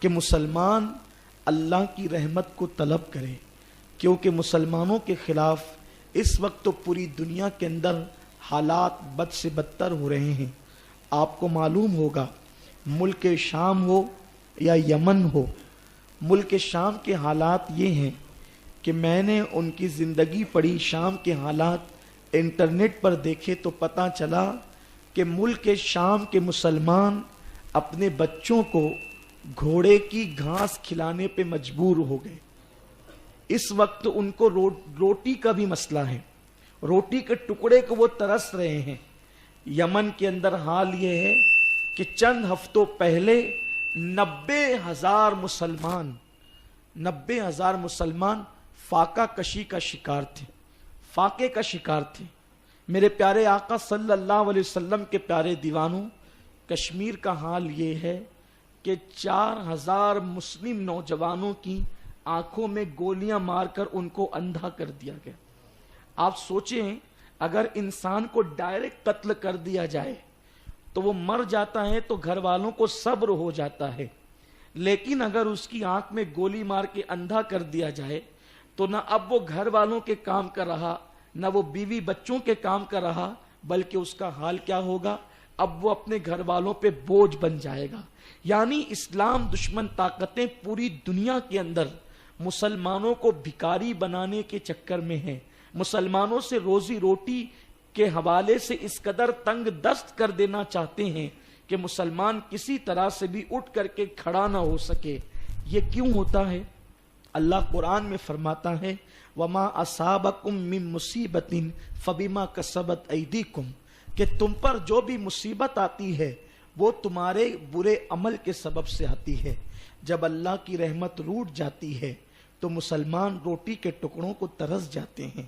کہ مسلمان اللہ کی رحمت کو طلب کرے، کیونکہ مسلمانوں کے خلاف اس وقت تو پوری دنیا کے اندر حالات بد سے بدتر ہو رہے ہیں۔ آپ کو معلوم ہوگا، ملک شام ہو یا یمن ہو، ملک شام کے حالات یہ ہیں کہ میں نے ان کی زندگی پڑھی، شام کے حالات انٹرنیٹ پر دیکھے تو پتہ چلا کہ ملک شام کے مسلمان اپنے بچوں کو گھوڑے کی گھاس کھلانے پہ مجبور ہو گئے۔ اس وقت ان کو روٹی کا بھی مسئلہ ہے، روٹی کے ٹکڑے کو وہ ترس رہے ہیں۔ یمن کے اندر حال یہ ہے کہ چند ہفتوں پہلے 90,000 مسلمان فاقہ کشی کا شکار تھے، فاقے کا شکار تھے۔ میرے پیارے آقا صلی اللہ علیہ وسلم کے پیارے دیوانوں، کشمیر کا حال یہ ہے کہ 4,000 مسلم نوجوانوں کی آنکھوں میں گولیاں مار کر ان کو اندھا کر دیا گیا۔ آپ سوچیں، اگر انسان کو ڈائریکٹ قتل کر دیا جائے تو وہ مر جاتا ہے تو گھر والوں کو صبر ہو جاتا ہے، لیکن اگر اس کی آنکھ میں گولی مار کے اندھا کر دیا جائے تو نہ اب وہ گھر والوں کے کام کر رہا، نہ وہ بیوی بچوں کے کام کر رہا، بلکہ اس کا حال کیا ہوگا؟ اب وہ اپنے گھر والوں پہ بوجھ بن جائے گا۔ یعنی اسلام دشمن طاقتیں پوری دنیا کے اندر مسلمانوں کو بھکاری بنانے کے چکر میں ہیں، مسلمانوں سے روزی روٹی کے حوالے سے اس قدر تنگ دست کر دینا چاہتے ہیں کہ مسلمان کسی طرح سے بھی اٹھ کر کے کھڑا نہ ہو سکے۔ یہ کیوں ہوتا ہے؟ اللہ قرآن میں فرماتا ہے وَمَا أَصَابَكُم مِّن مُّصِيبَةٍ فَبِمَا كَسَبَتْ أَيْدِيكُمْ، کہ تم پر جو بھی مصیبت آتی ہے وہ تمہارے برے عمل کے سبب سے آتی ہے۔ جب اللہ کی رحمت روٹ جاتی ہے تو مسلمان روٹی کے ٹکڑوں کو ترس جاتے ہیں۔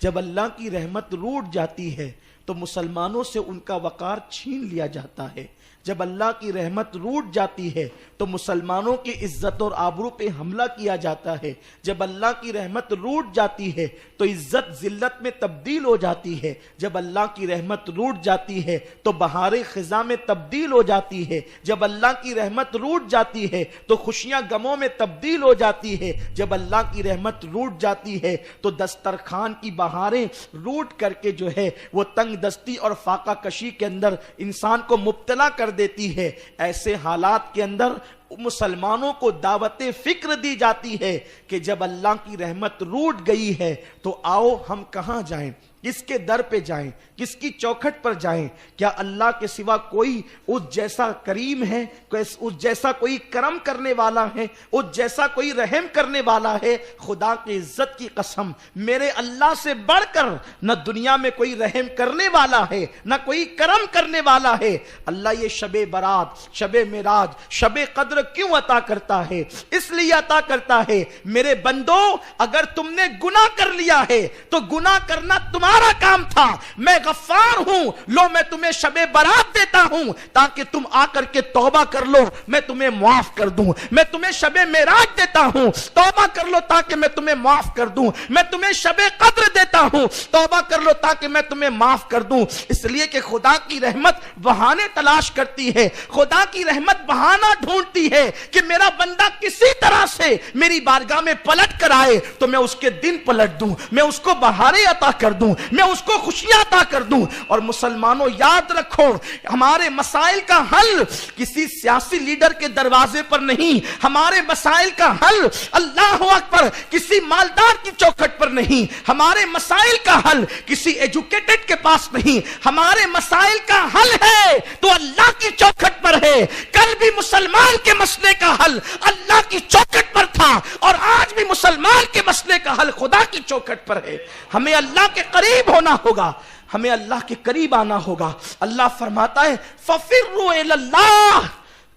جب اللہ کی رحمت روٹ جاتی ہے تو مسلمانوں سے ان کا وقار چھین لیا جاتا ہے۔ جب اللہ کی رحمت روٹ جاتی ہے تو مسلمانوں کی عزت اور آبرو پہ حملہ کیا جاتا ہے۔ جب اللہ کی رحمت روٹ جاتی ہے تو عزت ذلت میں تبدیل ہو جاتی ہے۔ جب اللہ کی رحمت روٹ جاتی ہے تو بہار خزاں میں تبدیل ہو جاتی ہے۔ جب اللہ کی رحمت روٹ جاتی ہے تو خوشیاں غموں میں تبدیل ہو جاتی ہے۔ جب اللہ کی رحمت روٹ جاتی ہے تو دسترخوان کی بہاریں روٹ کر کے جو ہے وہ تنگ دستی اور فاقہ کشی کے اندر انسان کو مبتلا کر دیتی ہے۔ ایسے حالات کے اندر مسلمانوں کو دعوت فکر دی جاتی ہے کہ جب اللہ کی رحمت روٹ گئی ہے تو آؤ ہم کہاں جائیں، کس کے در پہ جائیں، کس کی چوکھٹ پر جائیں؟ کیا اللہ کے سوا کوئی اس جیسا کریم ہے، اس جیسا کوئی کرم کرنے والا ہے، اس جیسا کوئی رحم کرنے والا ہے؟ خدا کی عزت کی قسم، میرے اللہ سے بڑھ کر نہ دنیا میں کوئی رحم کرنے والا ہے، نہ کوئی کرم کرنے والا ہے۔ اللہ یہ شب برات، شب معراج، شب قدر کیوں عطا کرتا ہے؟ اس لیے عطا کرتا ہے میرے بندو، اگر تم نے گناہ کر لیا ہے تو گناہ کرنا تمہارا کام تھا، میں غفار ہوں، لو میں تمہیں شب برات دیتا ہوں تاکہ تم آ کر کے توبہ کر لو، میں تمہیں معاف کر دوں۔ میں تمہیں شب معراج دیتا ہوں، توبہ کر لو تاکہ میں تمہیں معاف کر دوں۔ میں تمہیں شب قدر دیتا ہوں، توبہ کر لو تاکہ میں تمہیں معاف کر دوں۔ اس لیے کہ خدا کی رحمت بہانے تلاش کرتی ہے، خدا کی رحمت بہانہ ڈھونڈتی ہے کہ میرا بندہ کسی طرح سے میری بارگاہ میں پلٹ کر آئے تو میں اس کے دن پلٹ دوں، میں اس کو بہاریں عطا کر دوں، میں اس کو خوشیاں عطا کر دوں۔ اور مسلمانوں یاد رکھو، ہمارے مسائل کا حل کسی سیاسی لیڈر کے دروازے پر نہیں، ہمارے مسائل کا حل اللہ اکبر کسی مالدار کی چوکھٹ پر نہیں، ہمارے مسائل کا حل کسی ایجوکیٹڈ کے پاس نہیں، ہمارے مسائل کا حل ہے تو اللہ کی چوکھٹ پر ہے۔ کل بھی مسلمان کے مسئلے کا حل اللہ کی چوکھٹ پر تھا اور آج بھی مسلمان کے مسئلے کا حل خدا کی چوکھٹ پر ہے۔ ہمیں اللہ کے قریب ہونا ہوگا، ہمیں اللہ کے قریب آنا ہوگا۔ اللہ فرماتا ہے فَفِرُّوا إِلَى اللَّهِ،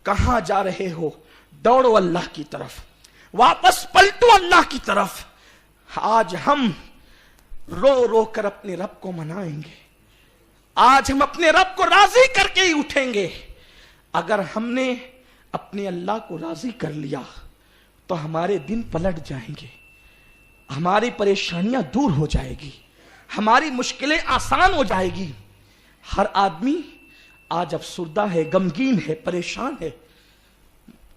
کہاں جا رہے ہو؟ دوڑو اللہ کی طرف، واپس پلٹو اللہ کی طرف۔ آج ہم رو رو کر اپنے رب کو منائیں گے، آج ہم اپنے رب کو راضی کر کے ہی اٹھیں گے۔ اگر ہم نے اپنے اللہ کو راضی کر لیا تو ہمارے دن پلٹ جائیں گے، ہماری پریشانیاں دور ہو جائے گی، ہماری مشکلیں آسان ہو جائے گی۔ ہر آدمی آج افسردہ ہے، غمگین ہے، پریشان ہے۔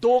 2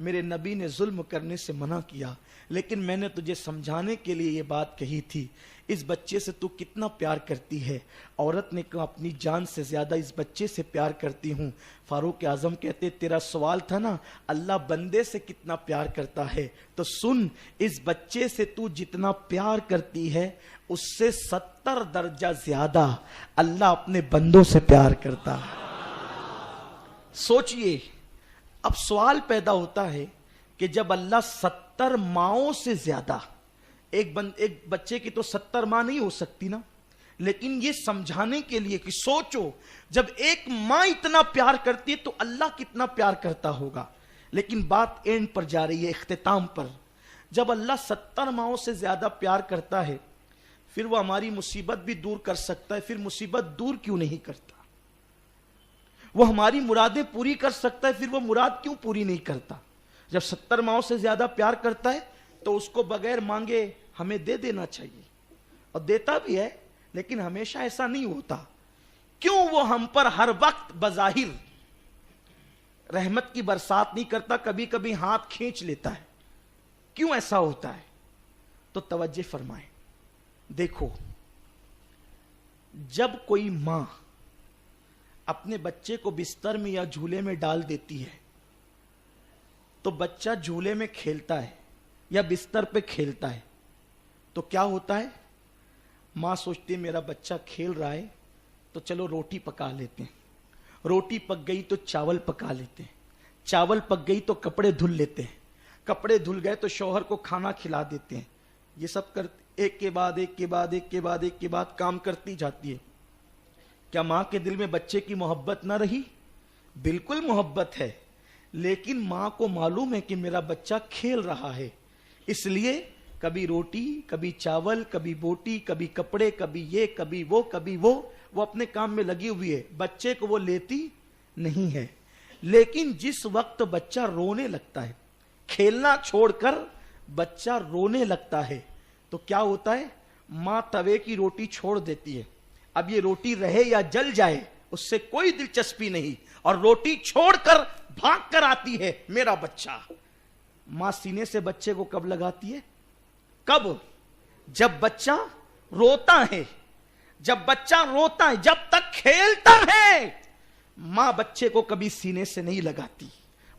میرے نبی نے ظلم کرنے سے منع کیا، لیکن میں نے تجھے سمجھانے کے لیے یہ بات کہی تھی، اس بچے سے تو کتنا پیار کرتی ہے؟ عورت نے کہا اپنی جان سے زیادہ اس بچے سے پیار کرتی ہوں۔ فاروق اعظم کہتے تیرا سوال تھا نا اللہ بندے سے کتنا پیار کرتا ہے، تو سن، اس بچے سے تو جتنا پیار کرتی ہے اس سے 70 درجہ زیادہ اللہ اپنے بندوں سے پیار کرتا ہے۔ سوچئے، اب سوال پیدا ہوتا ہے کہ جب اللہ 70 ماؤں سے زیادہ، ایک بچے کی تو 70 ماں نہیں ہو سکتی نا، لیکن یہ سمجھانے کے لیے کہ سوچو جب ایک ماں اتنا پیار کرتی ہے تو اللہ کتنا پیار کرتا ہوگا۔ لیکن بات اینڈ پر جا رہی ہے، اختتام پر۔ جب اللہ 70 ماؤں سے زیادہ پیار کرتا ہے، پھر وہ ہماری مصیبت بھی دور کر سکتا ہے، پھر مصیبت دور کیوں نہیں کرتا؟ وہ ہماری مرادیں پوری کر سکتا ہے، پھر وہ مراد کیوں پوری نہیں کرتا؟ جب 70 ماؤں سے زیادہ پیار کرتا ہے تو اس کو بغیر مانگے ہمیں دے دینا چاہیے، اور دیتا بھی ہے، لیکن ہمیشہ ایسا نہیں ہوتا۔ کیوں وہ ہم پر ہر وقت بظاہر رحمت کی برسات نہیں کرتا، کبھی کبھی ہاتھ کھینچ لیتا ہے؟ کیوں ایسا ہوتا ہے؟ تو توجہ فرمائیں۔ دیکھو، جب کوئی ماں اپنے بچے کو بستر میں یا جھولے میں ڈال دیتی ہے تو بچہ جھولے میں کھیلتا ہے یا بستر پہ کھیلتا ہے، تو کیا ہوتا ہے؟ ماں سوچتی ہے میرا بچہ کھیل رہا ہے تو چلو روٹی پکا لیتے ہیں، روٹی پک گئی تو چاول پکا لیتے ہیں، چاول پک گئی تو کپڑے دھل لیتے ہیں، کپڑے دھل گئے تو شوہر کو کھانا کھلا دیتے ہیں۔ یہ سب ایک کے بعد ایک کے بعد ایک کے بعد ایک کے بعد کام کرتی جاتی ہے۔ کیا ماں کے دل میں بچے کی محبت نہ رہی؟ بالکل محبت ہے، لیکن ماں کو معلوم ہے کہ میرا بچہ کھیل رہا ہے، اس لیے کبھی روٹی، کبھی چاول، کبھی بوٹی، کبھی کپڑے، کبھی یہ، کبھی وہ اپنے کام میں لگی ہوئی ہے، بچے کو وہ لیتی نہیں ہے۔ لیکن جس وقت بچہ رونے لگتا ہے، کھیلنا چھوڑ کر بچہ رونے لگتا ہے، تو کیا ہوتا ہے؟ ماں توے کی روٹی چھوڑ دیتی ہے، اب یہ روٹی رہے یا جل جائے اس سے کوئی دلچسپی نہیں، اور روٹی چھوڑ کر بھاگ کر آتی ہے میرا بچہ۔ ماں سینے سے بچے کو کب لگاتی ہے؟ کب؟ جب بچہ روتا ہے، جب بچہ روتا ہے، جب تک کھیلتا ہے ماں بچے کو کبھی سینے سے نہیں لگاتی،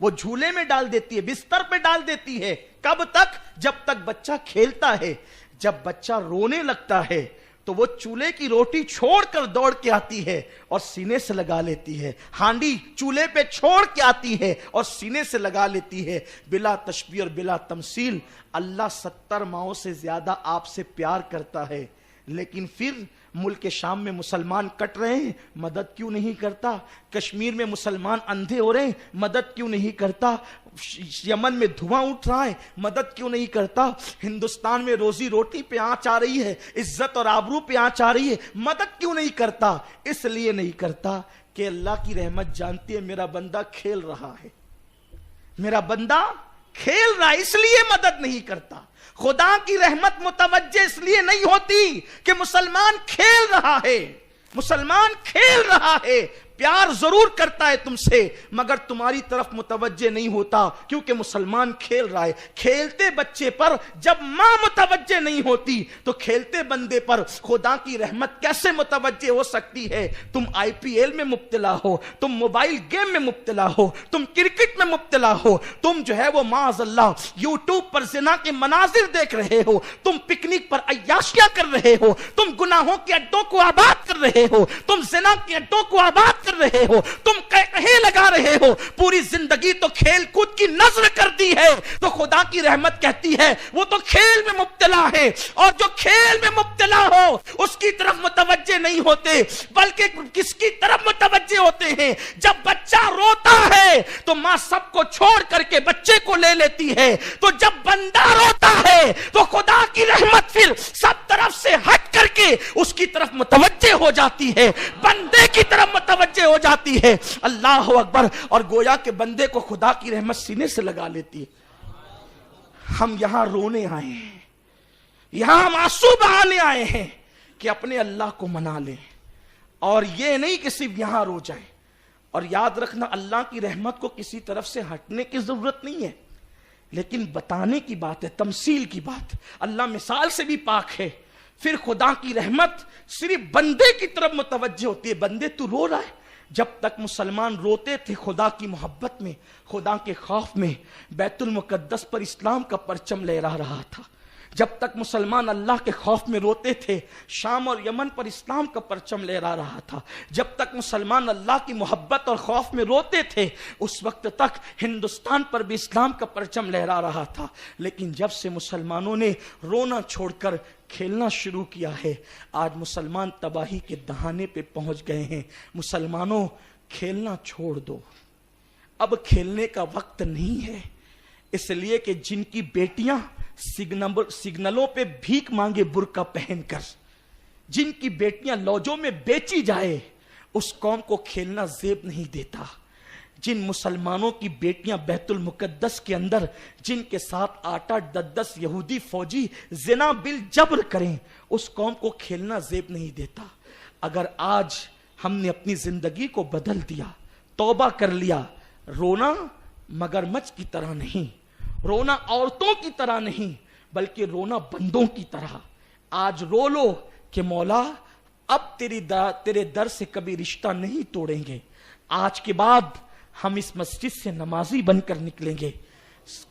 وہ جھولے میں ڈال دیتی ہے، بستر پہ ڈال دیتی ہے۔ کب تک؟ جب تک بچہ کھیلتا ہے۔ جب بچہ رونے لگتا ہے تو وہ چولہے کی روٹی چھوڑ کر دوڑ کے آتی ہے اور سینے سے لگا لیتی ہے، ہانڈی چولہے پہ چھوڑ کے آتی ہے اور سینے سے لگا لیتی ہے۔ بلا تشبیہ اور بلا تمثیل اللہ 70 ماؤں سے زیادہ آپ سے پیار کرتا ہے، لیکن پھر ملک شام میں مسلمان کٹ رہے ہیں، مدد کیوں نہیں کرتا؟ کشمیر میں مسلمان اندھے ہو رہے ہیں، مدد کیوں نہیں کرتا؟ یمن میں دھواں اٹھ رہا ہے، مدد کیوں نہیں کرتا؟ ہندوستان میں روزی روٹی پہ آنچ آ رہی ہے، عزت اور آبرو پہ آنچ آ رہی ہے، مدد کیوں نہیں کرتا؟ اس لیے نہیں کرتا کہ اللہ کی رحمت جانتی ہے میرا بندہ کھیل رہا ہے، میرا بندہ کھیل رہا ہے، اس لیے مدد نہیں کرتا۔ خدا کی رحمت متوجہ اس لیے نہیں ہوتی کہ مسلمان کھیل رہا ہے، مسلمان کھیل رہا ہے، پیار ضرور کرتا ہے تم سے، مگر تمہاری طرف متوجہ نہیں ہوتا کیونکہ مسلمان کھیل رہا ہے۔ کھیلتے بچے پر جب ماں متوجہ نہیں ہوتی تو کھیلتے بندے پر خدا کی رحمت کیسے متوجہ ہو سکتی ہے؟ تم IPL میں مبتلا ہو، تم موبائل گیم میں مبتلا ہو، تم کرکٹ میں مبتلا ہو، تم جو ہے وہ معاذ اللہ یوٹیوب پر زنا کے مناظر دیکھ رہے ہو، تم پکنک پر عیاشیاں کر رہے ہو، تم گناہوں کے اڈوں کو آباد کر رہے ہو، تم زنا کے اڈوں کو آباد کر رہے ہو، تم کہے لگا رہے ہو، پوری زندگی تو کھیل کود کی نظر کر دی ہے، تو خدا کی رحمت کہتی ہے وہ تو کھیل میں مبتلا ہے، اور جو کھیل میں مبتلا ہو اس کی طرف متوجہ نہیں ہوتے، بلکہ کس کی طرف متوجہ ہوتے ہیں؟ جب بچہ روتا ہے تو ماں سب کو چھوڑ کر کے بچے کو لے لیتی ہے، تو جب بندہ روتا ہے تو خدا کی رحمت پھر سب طرف سے ہٹ کر کے اس کی طرف متوجہ ہو جاتی ہے، بندے کی طرف متوجہ ہو جاتی ہے۔ اللہ اکبر! اور گویا کہ بندے کو خدا کی رحمت سینے سے لگا لیتی ہے۔ ہم یہاں رونے آئے ہیں، یہاں ہم آنسو بہانے آئے ہیں کہ اپنے اللہ کو منا لیں، اور یہ نہیں کہ صرف یہاں رو جائیں۔ اور یاد رکھنا اللہ کی رحمت کو کسی طرف سے ہٹنے کی ضرورت نہیں ہے، لیکن بتانے کی بات ہے، تمثیل کی بات ہے، اللہ مثال سے بھی پاک ہے۔ پھر خدا کی رحمت صرف بندے کی طرف متوجہ ہوتی ہے، بندے تو رو رہا ہے۔ جب تک مسلمان روتے تھے خدا کی محبت میں، خدا کے خوف میں، بیت المقدس پر اسلام کا پرچم لہرا رہا تھا۔ جب تک مسلمان اللہ کے خوف میں روتے تھے، شام اور یمن پر اسلام کا پرچم لہرا رہا تھا۔ جب تک مسلمان اللہ کی محبت اور خوف میں روتے تھے، اس وقت تک ہندوستان پر بھی اسلام کا پرچم لہرا رہا تھا۔ لیکن جب سے مسلمانوں نے رونا چھوڑ کر کھیلنا شروع کیا ہے، آج مسلمان تباہی کے دہانے پہ پہنچ گئے ہیں۔ مسلمانوں، کھیلنا چھوڑ دو، اب کھیلنے کا وقت نہیں ہے۔ اس لیے کہ جن کی بیٹیاں سگنلوں پہ بھیک مانگے برقع پہن کر، جن کی بیٹیاں لوجوں میں بیچی جائے، اس قوم کو کھیلنا زیب نہیں دیتا۔ جن مسلمانوں کی بیٹیاں بیت المقدس کے اندر، جن کے ساتھ 8-10 یہودی فوجی زنا بالجبر کریں، اس قوم کو کھیلنا زیب نہیں دیتا۔ اگر آج ہم نے اپنی زندگی کو بدل دیا، توبہ کر لیا، رونا مگرمچھ کی طرح نہیں، رونا عورتوں کی طرح نہیں، بلکہ رونا بندوں کی طرح۔ آج رو لو کہ مولا اب تیرے در سے کبھی رشتہ نہیں توڑیں گے، آج کے بعد ہم اس مسجد سے نمازی بن کر نکلیں گے،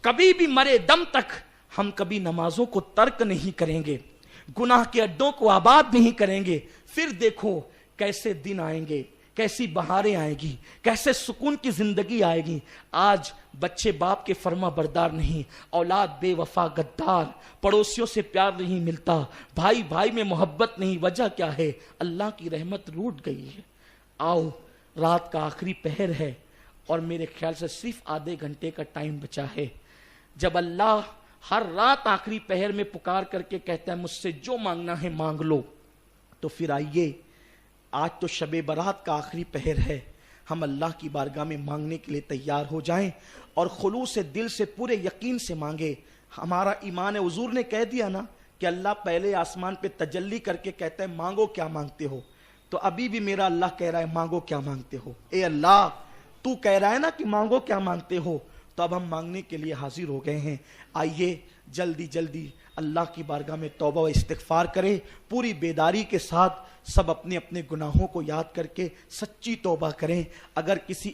کبھی بھی مرے دم تک ہم کبھی نمازوں کو ترک نہیں کریں گے، گناہ کے اڈوں کو آباد نہیں کریں گے۔ پھر دیکھو کیسے دن آئیں گے، کیسی بہاریں آئیں گی، کیسے سکون کی زندگی آئے گی۔ آج بچے باپ کے فرما بردار نہیں، اولاد بے وفا غدار، پڑوسیوں سے پیار نہیں ملتا، بھائی بھائی میں محبت نہیں۔ وجہ کیا ہے؟ اللہ کی رحمت روٹ گئی ہے۔ آؤ، رات کا آخری پہر ہے اور میرے خیال سے صرف آدھے گھنٹے کا ٹائم بچا ہے۔ جب اللہ ہر رات آخری پہر میں پکار کر کے کہتا ہے مجھ سے جو مانگنا ہے مانگ لو، تو پھر آئیے، آج تو شب برات کا آخری پہر ہے، ہم اللہ کی بارگاہ میں مانگنے کے لیے تیار ہو جائیں اور خلوص دل سے پورے یقین سے مانگے۔ ہمارا ایمان ہے، حضور نے کہہ دیا نا کہ اللہ پہلے آسمان پہ تجلی کر کے کہتا ہے مانگو کیا مانگتے ہو، تو ابھی بھی میرا اللہ کہہ رہا ہے مانگو کیا مانگتے ہو۔ اے اللہ، تو کہہ رہا ہے نا کہ مانگو کیا مانگتے ہو، تو اب ہم مانگنے کے لیے حاضر ہو گئے ہیں۔ آئیے جلدی جلدی اللہ کی بارگاہ میں توبہ و استغفار کریں، پوری بیداری کے ساتھ سب اپنے اپنے گناہوں کو یاد کر کے سچی توبہ کریں۔ اگر کسی